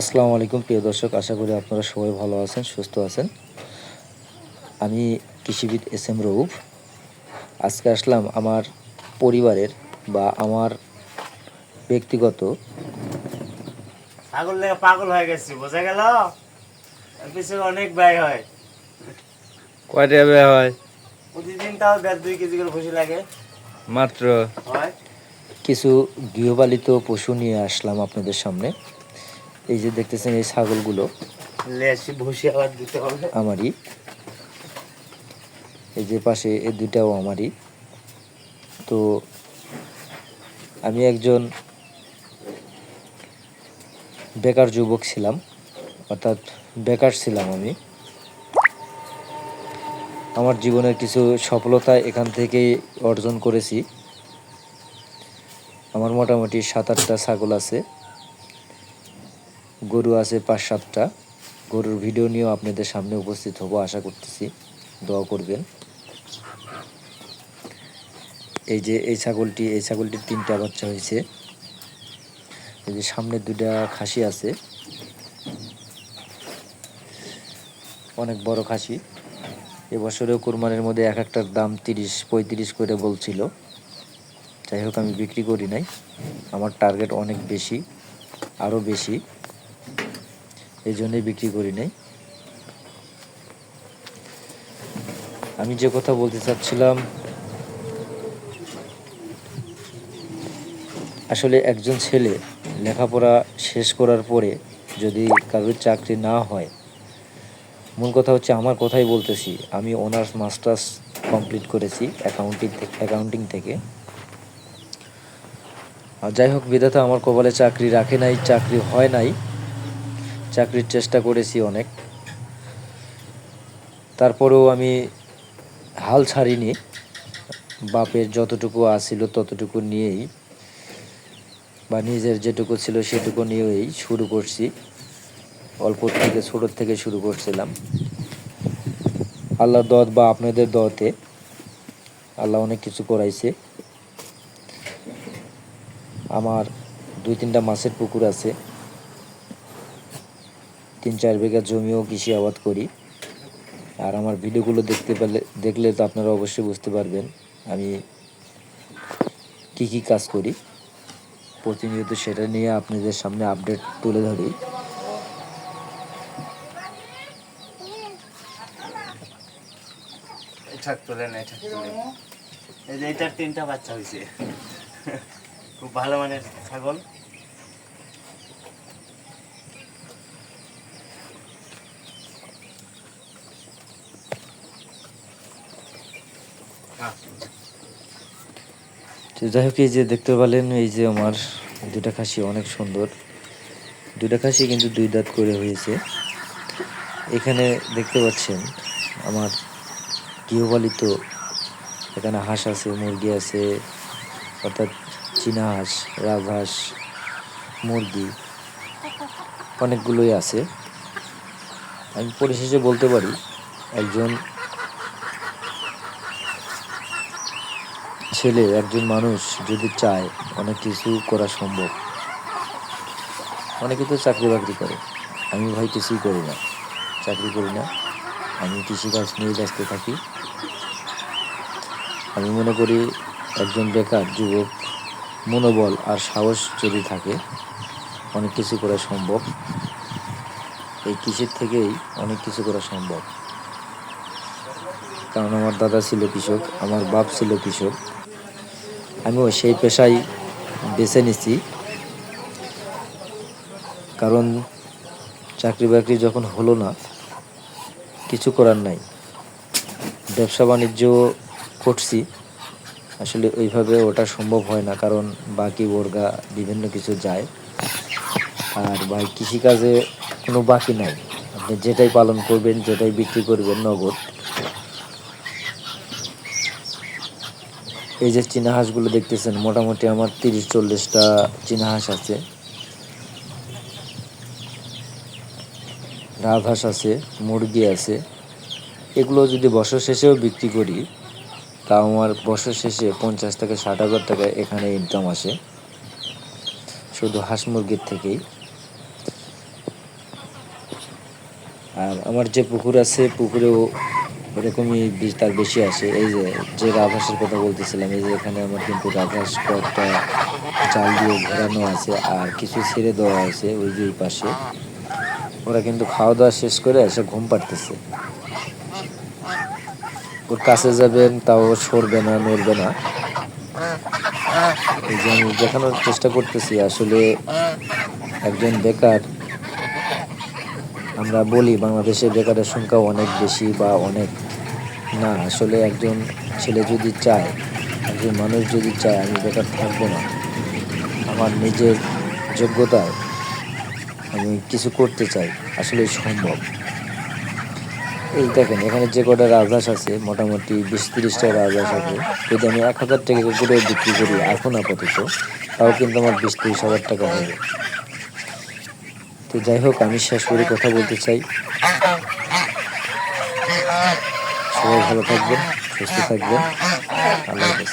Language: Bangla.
আসসালামু আলাইকুম প্রিয় দর্শক, আশা করি আপনারা সবাই ভালো আছেন, সুস্থ আছেন। আমি কৃষিবিদ এস এম রউফ। আজকে আসলাম আমার পরিবারের বা আমার ব্যক্তিগত ছাগল লেগে পাগল হয়ে গেছি, বোঝা গেল। পিছনে অনেক ব্যয় হয়, কয়টা ব্যয় হয়? প্রতিদিন তাও 1.5-2 কেজি করে ভুসি লাগে মাত্র হয়। কিছু গৃহপালিত পশু নিয়ে আসলাম আপনাদের সামনে। এই যে দেখতেছেন, এই ছাগলগুলো লেসি ভুসি আবার দিতে হবে। আমারই। এই যে পাশে এই দুইটাও আমারই। তো আমি একজন বেকার যুবক ছিলাম, অর্থাৎ বেকার ছিলাম আমি। আমার জীবনের কিছু সফলতা এখান থেকেই অর্জন করেছি। আমার মোটামুটি 7-8টা ছাগল আছে, গরু আছে 5-7টা। গরুর ভিডিও নিয়েও আপনাদের সামনে উপস্থিত হব আশা করতেছি, দোয়া করবেন। এই যে এই ছাগলটির 3টা বাচ্চা হয়েছে। এই যে সামনে 2টা খাসি আছে, অনেক বড় খাসি। এবছরেও কোরবানির মধ্যে এক একটার দাম 30-35 করে বলছিল। যাই হোক, আমি বিক্রি করি নাই, আমার টার্গেট অনেক বেশি, আরও বেশি, এই জন্যই বিক্রি করি নাই। আমি যে কথা বলতে চাচ্ছিলাম, আসলে একজন ছেলে লেখাপড়া শেষ করার পরে যদি কারোর চাকরি না হয়, মূল কথা হচ্ছে, আমার কথাই বলতেছি, আমি অনার্স মাস্টার্স কমপ্লিট করেছি অ্যাকাউন্টিং থেকে। আর যাই হোক, বিধাতা আমার কপালে চাকরি রাখে নাই, চাকরি হয় নাই। চাকরির চেষ্টা করেছি অনেক, তারপরেও আমি হাল ছাড়িনি। বাপের যতটুকু আছিল ততটুকু নিয়েই, বা নিজের যেটুকু ছিল সেটুকু নিয়েই শুরু করছি। অল্প থেকে, ছোটোর থেকে শুরু করছিলাম। আল্লাহর দোয়াত বা আপনাদের দোয়াতে আল্লাহ অনেক কিছু করাইছে। আমার 2-3টা মাছের পুকুর আছে, 3-4 বিঘা জমিও কৃষি আবাদ করি। আর আমার ভিডিওগুলো দেখলে তো আপনারা অবশ্যই বুঝতে পারবেন আমি কি কাজ করি। প্রতিনিয়ত সেটা নিয়ে আপনাদের সামনে আপডেট তুলে ধরি। এই যে এটার 3টা বাচ্চা হয়েছে, খুব ভালো মানের ছাগল। তো যাই হোক, এই যে দেখতে পেলেন, এই যে আমার 2টা খাসি অনেক সুন্দর। 2টা খাসি কিন্তু 2 দাঁত করে হয়েছে। এখানে দেখতে পাচ্ছেন আমার গৃহপালিত, এখানে হাঁস আছে, মুরগি আছে, অর্থাৎ চীনা হাঁস, রাজহাঁস, মুরগি অনেকগুলোই আছে। আমি পরিশেষে বলতে পারি, একজন ছেলে, একজন মানুষ যদি চায়, অনেক কিছু করা সম্ভব। অনেকে তো চাকরি বাকরি করে, আমি ভাই কিছুই করি না, চাকরি করি না, আমি কৃষিকাজ নিয়ে ব্যস্ত থাকি। আমি মনে করি, একজন বেকার যুবক মনোবল আর সাহস যদি থাকে, অনেক কিছু করা সম্ভব। এই কৃষির থেকেই অনেক কিছু করা সম্ভব। কারণ আমার দাদা ছিল কৃষক, আমার বাপ ছিল কৃষক, আমিও সেই পেশায় বেছে নিছি। কারণ চাকরি বাকরি যখন হলো না, কিছু করার নাই, ব্যবসা বাণিজ্য করছি। আসলে ওইভাবে ওটা সম্ভব হয় না, কারণ বাকি বর্গা বিভিন্ন কিছু যায়। আর ভাই, কৃষিকাজে কোনো বাকি নাই, আপনি যেটাই পালন করবেন, যেটাই বিক্রি করবেন, নগদ। এই যে চীনা হাঁসগুলো দেখতেছেন, মোটামুটি আমার 30-40টা চীনা হাঁস আছে, রাজহাঁস আছে, মুরগি আছে। এগুলো যদি বছর শেষেও বিক্রি করি, তা আমার বছর শেষে 50 থেকে 60 হাজার টাকা এখানে ইনকাম আসে, শুধু হাঁস মুরগির থেকেই। আর আমার যে পুকুর আছে পুকুরেও ওরকমই তার বেশি আসে। এই যে যে রাজহাঁসের কথা বলতেছিলাম, এই যে এখানে আমার কিন্তু রাজহাঁস কয়েকটা জাল দিয়ে ঘেরানো আছে আর কিছু ছেড়ে দেওয়া আছে ওই যে পাশে। ওরা কিন্তু খাওয়া দাওয়া শেষ করে এসে ঘুম পাড়তেছে। ওর কাছে যাবেন তাও সরবে না, নড়বে না। এই যে আমি দেখানোর চেষ্টা করতেছি আসলে একজন বেকার, আমরা বলি বাংলাদেশে বেকারের সংখ্যা অনেক বেশি বা অনেক না, আসলে একজন ছেলে যদি চায়, একজন মানুষ যদি চায় আমি বেকার থাকবো না, আমার নিজের যোগ্যতায় আমি কিছু করতে চাই, আসলে সম্ভব। এই দেখেন এখানে যে কটা রাজহাঁস আছে মোটামুটি 20-30টা রাজহাঁস আছে। যদি আমি 1000 টাকা করে বিক্রি করি এখন আপাতত, তাও কিন্তু আমার 20-30 হাজার টাকা হবে। তো যাই হোক, আমি শেষ করে কথা বলতে চাই, সবাই ভালো থাকবেন, সুস্থ থাকবেন। আল্লাহ হাফেজ।